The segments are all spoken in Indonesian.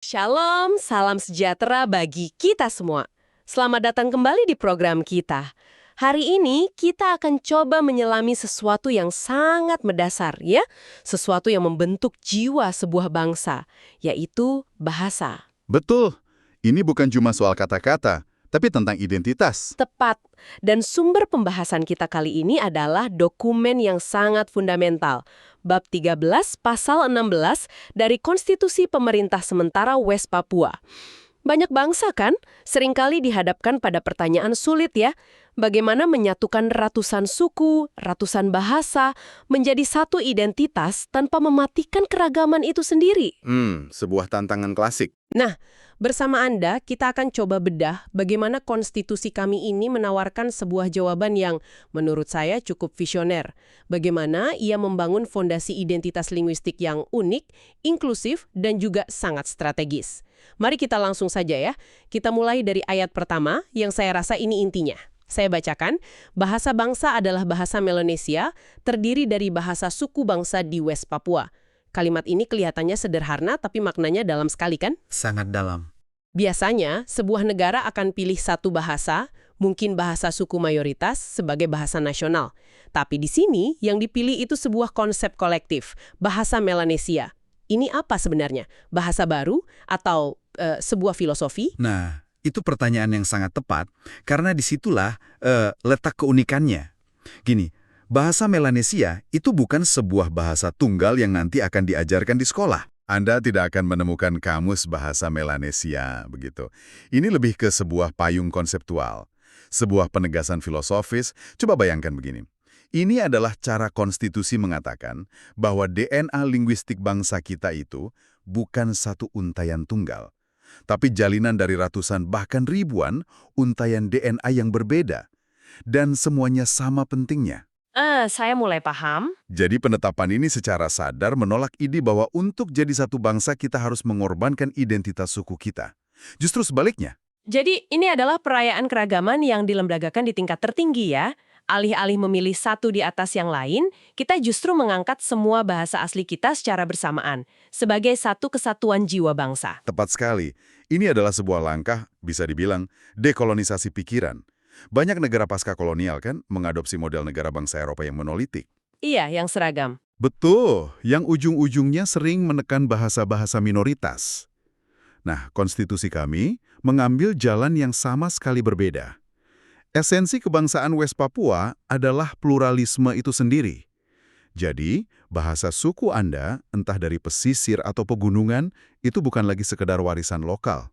Shalom, salam sejahtera bagi kita semua. Selamat datang kembali di program kita. Hari ini kita akan coba menyelami sesuatu yang sangat mendasar, ya. Sesuatu yang membentuk jiwa sebuah bangsa, yaitu bahasa. Betul, ini bukan cuma soal kata-kata, tapi tentang identitas. Tepat. Dan sumber pembahasan kita kali ini adalah dokumen yang sangat fundamental. Bab 13 pasal 16 dari Konstitusi Pemerintah Sementara West Papua. Banyak bangsa kan seringkali dihadapkan pada pertanyaan sulit ya. Bagaimana menyatukan ratusan suku, ratusan bahasa menjadi satu identitas tanpa mematikan keragaman itu sendiri? Sebuah tantangan klasik. Nah, bersama Anda, kita akan coba bedah bagaimana konstitusi kami ini menawarkan sebuah jawaban yang menurut saya cukup visioner. Bagaimana ia membangun fondasi identitas linguistik yang unik, inklusif, dan juga sangat strategis. Mari kita langsung saja ya. Kita mulai dari ayat pertama yang saya rasa ini intinya. Saya bacakan, bahasa bangsa adalah bahasa Melanesia, terdiri dari bahasa suku bangsa di West Papua. Kalimat ini kelihatannya sederhana tapi maknanya dalam sekali kan? Sangat dalam. Biasanya, sebuah negara akan pilih satu bahasa, mungkin bahasa suku mayoritas, sebagai bahasa nasional. Tapi di sini, yang dipilih itu sebuah konsep kolektif, bahasa Melanesia. Ini apa sebenarnya? Bahasa baru atau sebuah filosofi? Nah, itu pertanyaan yang sangat tepat, karena disitulah letak keunikannya. Gini, bahasa Melanesia itu bukan sebuah bahasa tunggal yang nanti akan diajarkan di sekolah. Anda tidak akan menemukan kamus bahasa Melanesia, begitu. Ini lebih ke sebuah payung konseptual, sebuah penegasan filosofis. Coba bayangkan begini. Ini adalah cara konstitusi mengatakan bahwa DNA linguistik bangsa kita itu bukan satu untayan tunggal, tapi jalinan dari ratusan bahkan ribuan untayan DNA yang berbeda. Dan semuanya sama pentingnya. Saya mulai paham. Jadi penetapan ini secara sadar menolak ide bahwa untuk jadi satu bangsa kita harus mengorbankan identitas suku kita. Justru sebaliknya. Jadi ini adalah perayaan keragaman yang dilembagakan di tingkat tertinggi ya. Alih-alih memilih satu di atas yang lain, kita justru mengangkat semua bahasa asli kita secara bersamaan, sebagai satu kesatuan jiwa bangsa. Tepat sekali. Ini adalah sebuah langkah, bisa dibilang, dekolonisasi pikiran. Banyak negara pasca kolonial kan mengadopsi model negara bangsa Eropa yang monolitik. Iya, yang seragam. Betul, yang ujung-ujungnya sering menekan bahasa-bahasa minoritas. Nah, konstitusi kami mengambil jalan yang sama sekali berbeda. Esensi kebangsaan West Papua adalah pluralisme itu sendiri. Jadi, bahasa suku Anda, entah dari pesisir atau pegunungan, itu bukan lagi sekedar warisan lokal.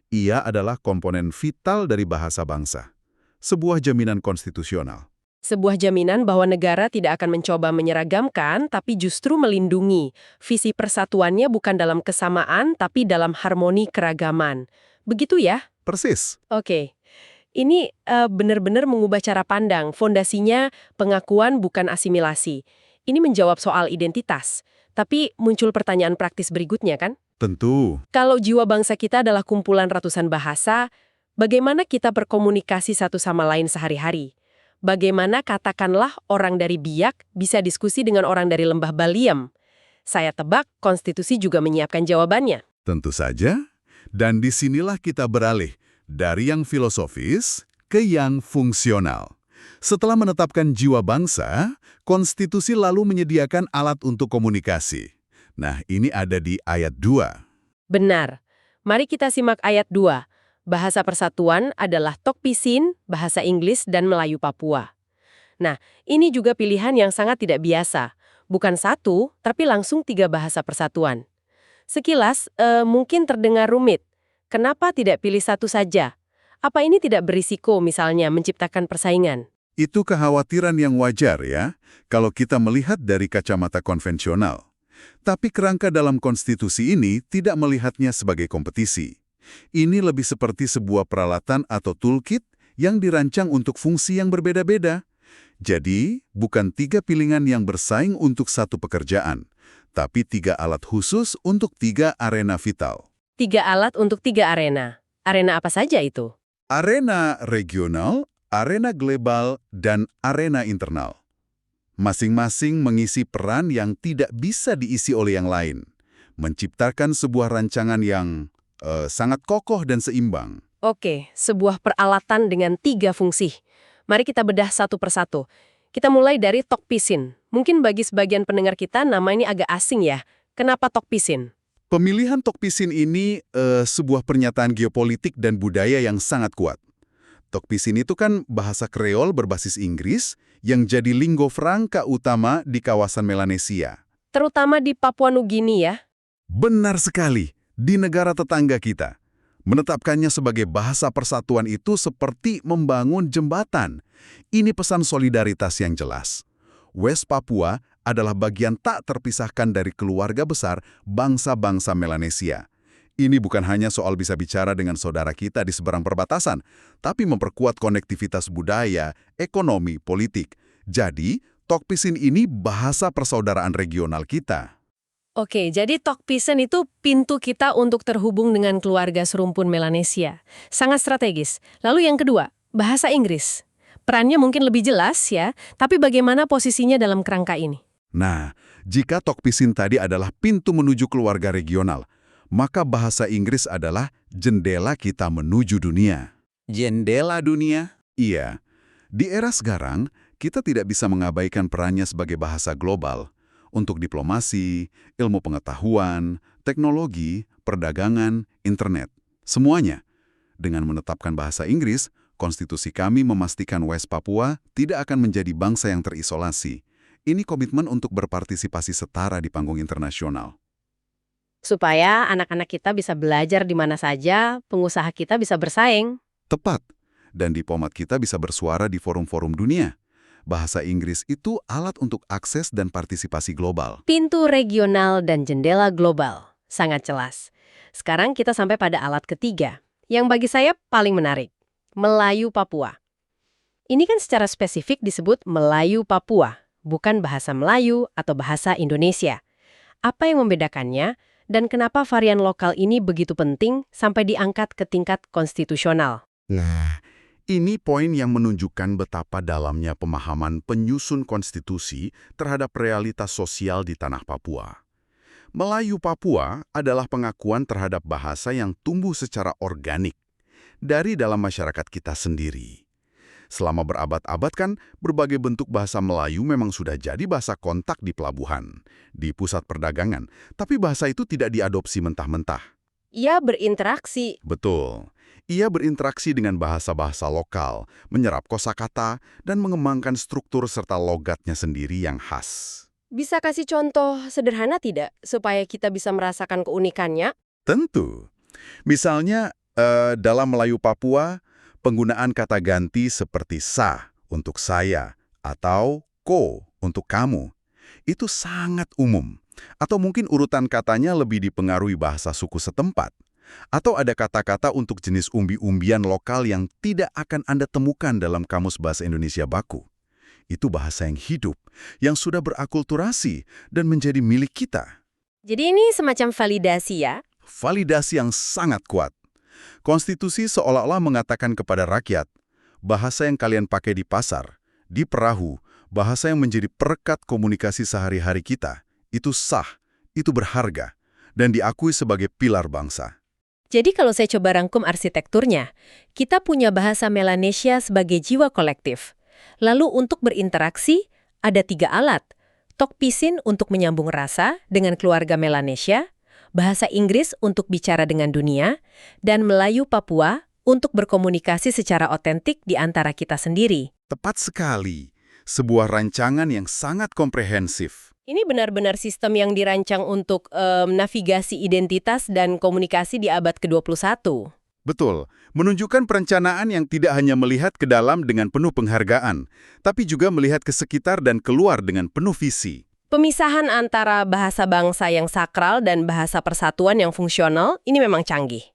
Ia adalah komponen vital dari bahasa bangsa. Sebuah jaminan konstitusional. Sebuah jaminan bahwa negara tidak akan mencoba menyeragamkan, tapi justru melindungi. Visi persatuannya bukan dalam kesamaan, tapi dalam harmoni keragaman. Begitu ya? Persis. Oke. Ini benar-benar mengubah cara pandang. Fondasinya pengakuan bukan asimilasi. Ini menjawab soal identitas. Tapi muncul pertanyaan praktis berikutnya kan? Tentu. Kalau jiwa bangsa kita adalah kumpulan ratusan bahasa, bagaimana kita berkomunikasi satu sama lain sehari-hari? Bagaimana katakanlah orang dari Biak bisa diskusi dengan orang dari Lembah Baliem? Saya tebak konstitusi juga menyiapkan jawabannya. Tentu saja. Dan disinilah kita beralih dari yang filosofis ke yang fungsional. Setelah menetapkan jiwa bangsa, konstitusi lalu menyediakan alat untuk komunikasi. Nah, ini ada di ayat 2. Benar. Mari kita simak ayat 2. Bahasa persatuan adalah Tok Pisin, bahasa Inggris, dan Melayu Papua. Nah, ini juga pilihan yang sangat tidak biasa. Bukan satu, tapi langsung 3 bahasa persatuan. Sekilas, mungkin terdengar rumit. Kenapa tidak pilih satu saja? Apa ini tidak berisiko misalnya menciptakan persaingan? Itu kekhawatiran yang wajar ya, kalau kita melihat dari kacamata konvensional. Tapi kerangka dalam konstitusi ini tidak melihatnya sebagai kompetisi. Ini lebih seperti sebuah peralatan atau toolkit yang dirancang untuk fungsi yang berbeda-beda. Jadi, bukan 3 pilihan yang bersaing untuk satu pekerjaan, tapi 3 alat khusus untuk 3 arena vital. 3 alat untuk 3 arena. Arena apa saja itu? Arena regional, arena global, dan arena internal. Masing-masing mengisi peran yang tidak bisa diisi oleh yang lain, menciptakan sebuah rancangan yang sangat kokoh dan seimbang. Oke, sebuah peralatan dengan 3 fungsi. Mari kita bedah satu persatu. Kita mulai dari Tokpisin. Mungkin bagi sebagian pendengar kita nama ini agak asing ya. Kenapa Tokpisin? Pemilihan Tokpisin ini sebuah pernyataan geopolitik dan budaya yang sangat kuat. Tokpisin itu kan bahasa Kreol berbasis Inggris yang jadi linggo franca utama di kawasan Melanesia. Terutama di Papua Nugini ya. Benar sekali, di negara tetangga kita. Menetapkannya sebagai bahasa persatuan itu seperti membangun jembatan. Ini pesan solidaritas yang jelas. West Papua adalah bagian tak terpisahkan dari keluarga besar bangsa-bangsa Melanesia. Ini bukan hanya soal bisa bicara dengan saudara kita di seberang perbatasan, tapi memperkuat konektivitas budaya, ekonomi, politik. Jadi, Tokpisin ini bahasa persaudaraan regional kita. Oke, jadi Tokpisin itu pintu kita untuk terhubung dengan keluarga serumpun Melanesia. Sangat strategis. Lalu yang kedua, bahasa Inggris. Perannya mungkin lebih jelas ya, tapi bagaimana posisinya dalam kerangka ini? Nah, jika Tokpisin tadi adalah pintu menuju keluarga regional, maka bahasa Inggris adalah jendela kita menuju dunia. Jendela dunia? Iya, di era sekarang, kita tidak bisa mengabaikan perannya sebagai bahasa global untuk diplomasi, ilmu pengetahuan, teknologi, perdagangan, internet. Semuanya. Dengan menetapkan bahasa Inggris, konstitusi kami memastikan West Papua tidak akan menjadi bangsa yang terisolasi. Ini komitmen untuk berpartisipasi setara di panggung internasional. Supaya anak-anak kita bisa belajar di mana saja, pengusaha kita bisa bersaing. Tepat. Dan diplomat kita bisa bersuara di forum-forum dunia. Bahasa Inggris itu alat untuk akses dan partisipasi global. Pintu regional dan jendela global. Sangat jelas. Sekarang kita sampai pada alat ketiga, yang bagi saya paling menarik. Melayu Papua. Ini kan secara spesifik disebut Melayu Papua, bukan bahasa Melayu atau bahasa Indonesia. Apa yang membedakannya, dan kenapa varian lokal ini begitu penting sampai diangkat ke tingkat konstitusional? Nah, ini poin yang menunjukkan betapa dalamnya pemahaman penyusun konstitusi terhadap realitas sosial di tanah Papua. Melayu Papua adalah pengakuan terhadap bahasa yang tumbuh secara organik dari dalam masyarakat kita sendiri. Selama berabad-abad kan, berbagai bentuk bahasa Melayu memang sudah jadi bahasa kontak di pelabuhan, di pusat perdagangan, tapi bahasa itu tidak diadopsi mentah-mentah. Ia berinteraksi. Betul. Ia berinteraksi dengan bahasa-bahasa lokal, menyerap kosakata, dan mengembangkan struktur serta logatnya sendiri yang khas. Bisa kasih contoh sederhana tidak, supaya kita bisa merasakan keunikannya? Tentu. Misalnya, dalam Melayu Papua, penggunaan kata ganti seperti sa untuk saya atau ko untuk kamu itu sangat umum. Atau mungkin urutan katanya lebih dipengaruhi bahasa suku setempat. Atau ada kata-kata untuk jenis umbi-umbian lokal yang tidak akan Anda temukan dalam kamus bahasa Indonesia baku. Itu bahasa yang hidup, yang sudah berakulturasi dan menjadi milik kita. Jadi ini semacam validasi ya? Validasi yang sangat kuat. Konstitusi seolah-olah mengatakan kepada rakyat, bahasa yang kalian pakai di pasar, di perahu, bahasa yang menjadi perekat komunikasi sehari-hari kita, itu sah, itu berharga, dan diakui sebagai pilar bangsa. Jadi kalau saya coba rangkum arsitekturnya, kita punya bahasa Melanesia sebagai jiwa kolektif. Lalu untuk berinteraksi, ada 3 alat. Tokpisin untuk menyambung rasa dengan keluarga Melanesia, bahasa Inggris untuk bicara dengan dunia, dan Melayu Papua untuk berkomunikasi secara otentik di antara kita sendiri. Tepat sekali. Sebuah rancangan yang sangat komprehensif. Ini benar-benar sistem yang dirancang untuk navigasi identitas dan komunikasi di abad ke-21. Betul, menunjukkan perencanaan yang tidak hanya melihat ke dalam dengan penuh penghargaan, tapi juga melihat ke sekitar dan keluar dengan penuh visi. Pemisahan antara bahasa bangsa yang sakral dan bahasa persatuan yang fungsional ini memang canggih.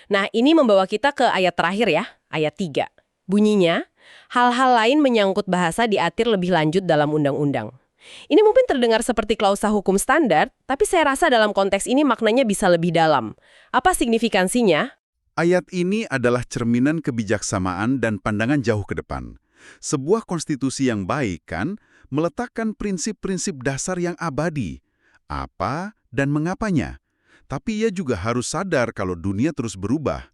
Nah, ini membawa kita ke ayat terakhir ya, ayat 3. Bunyinya, hal-hal lain menyangkut bahasa diatur lebih lanjut dalam undang-undang. Ini mungkin terdengar seperti klausa hukum standar, tapi saya rasa dalam konteks ini maknanya bisa lebih dalam. Apa signifikansinya? Ayat ini adalah cerminan kebijaksanaan dan pandangan jauh ke depan. Sebuah konstitusi yang baik kan meletakkan prinsip-prinsip dasar yang abadi. Apa dan mengapanya. Tapi ia juga harus sadar kalau dunia terus berubah.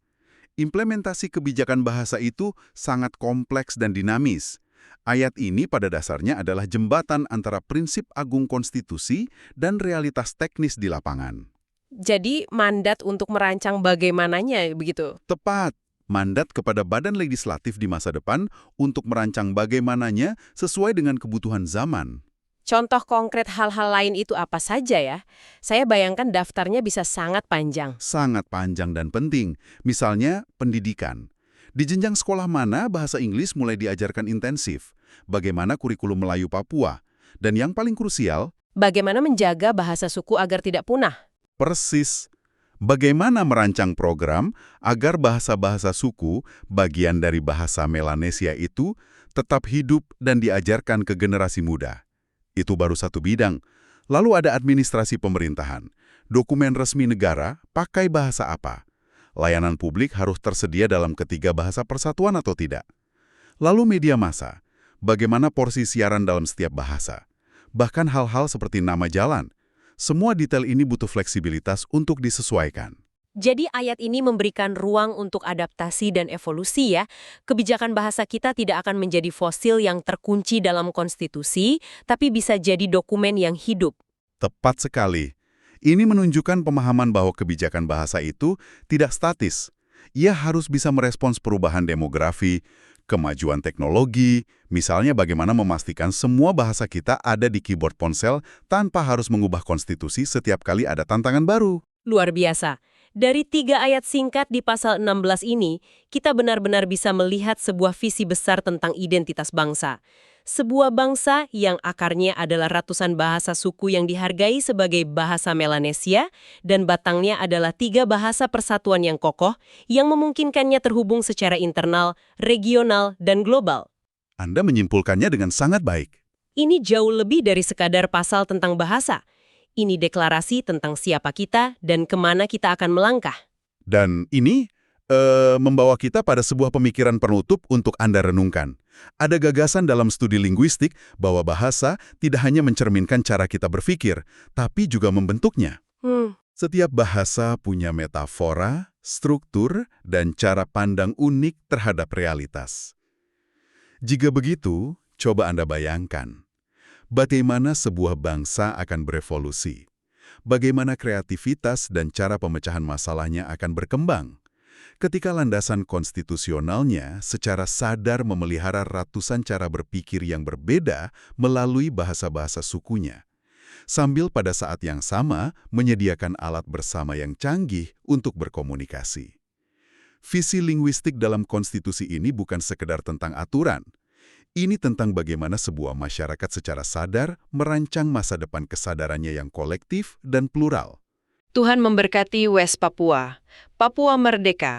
Implementasi kebijakan bahasa itu sangat kompleks dan dinamis. Ayat ini pada dasarnya adalah jembatan antara prinsip agung konstitusi dan realitas teknis di lapangan. Jadi mandat untuk merancang bagaimananya begitu. Tepat, mandat kepada badan legislatif di masa depan untuk merancang bagaimananya sesuai dengan kebutuhan zaman. Contoh konkret hal-hal lain itu apa saja ya? Saya bayangkan daftarnya bisa sangat panjang. Sangat panjang dan penting. Misalnya, pendidikan. Di jenjang sekolah mana bahasa Inggris mulai diajarkan intensif? Bagaimana kurikulum Melayu Papua? Dan yang paling krusial, Bagaimana menjaga bahasa suku agar tidak punah? persis, bagaimana merancang program agar bahasa-bahasa suku, bagian dari bahasa Melanesia itu, tetap hidup dan diajarkan ke generasi muda. Itu baru satu bidang. Lalu ada administrasi pemerintahan. Dokumen resmi negara pakai bahasa apa? Layanan publik harus tersedia dalam ketiga bahasa persatuan atau tidak? Lalu media massa. Bagaimana porsi siaran dalam setiap bahasa? Bahkan hal-hal seperti nama jalan. Semua detail ini butuh fleksibilitas untuk disesuaikan. Jadi ayat ini memberikan ruang untuk adaptasi dan evolusi ya. Kebijakan bahasa kita tidak akan menjadi fosil yang terkunci dalam konstitusi, tapi bisa jadi dokumen yang hidup. Tepat sekali. Ini menunjukkan pemahaman bahwa kebijakan bahasa itu tidak statis. Ia harus bisa merespons perubahan demografi, kemajuan teknologi, misalnya bagaimana memastikan semua bahasa kita ada di keyboard ponsel tanpa harus mengubah konstitusi setiap kali ada tantangan baru. Luar biasa. Dari 3 ayat singkat di pasal 16 ini, kita benar-benar bisa melihat sebuah visi besar tentang identitas bangsa. Sebuah bangsa yang akarnya adalah ratusan bahasa suku yang dihargai sebagai bahasa Melanesia dan batangnya adalah 3 bahasa persatuan yang kokoh yang memungkinkannya terhubung secara internal, regional, dan global. Anda menyimpulkannya dengan sangat baik. Ini jauh lebih dari sekadar pasal tentang bahasa. Ini deklarasi tentang siapa kita dan kemana kita akan melangkah. Dan ini membawa kita pada sebuah pemikiran penutup untuk Anda renungkan. Ada gagasan dalam studi linguistik bahwa bahasa tidak hanya mencerminkan cara kita berpikir, tapi juga membentuknya. Setiap bahasa punya metafora, struktur, dan cara pandang unik terhadap realitas. Jika begitu, coba Anda bayangkan, bagaimana sebuah bangsa akan berevolusi? Bagaimana kreativitas dan cara pemecahan masalahnya akan berkembang? Ketika landasan konstitusionalnya secara sadar memelihara ratusan cara berpikir yang berbeda melalui bahasa-bahasa sukunya, sambil pada saat yang sama menyediakan alat bersama yang canggih untuk berkomunikasi. Visi linguistik dalam konstitusi ini bukan sekedar tentang aturan. Ini tentang bagaimana sebuah masyarakat secara sadar merancang masa depan kesadarannya yang kolektif dan plural. Tuhan memberkati West Papua. Papua Merdeka!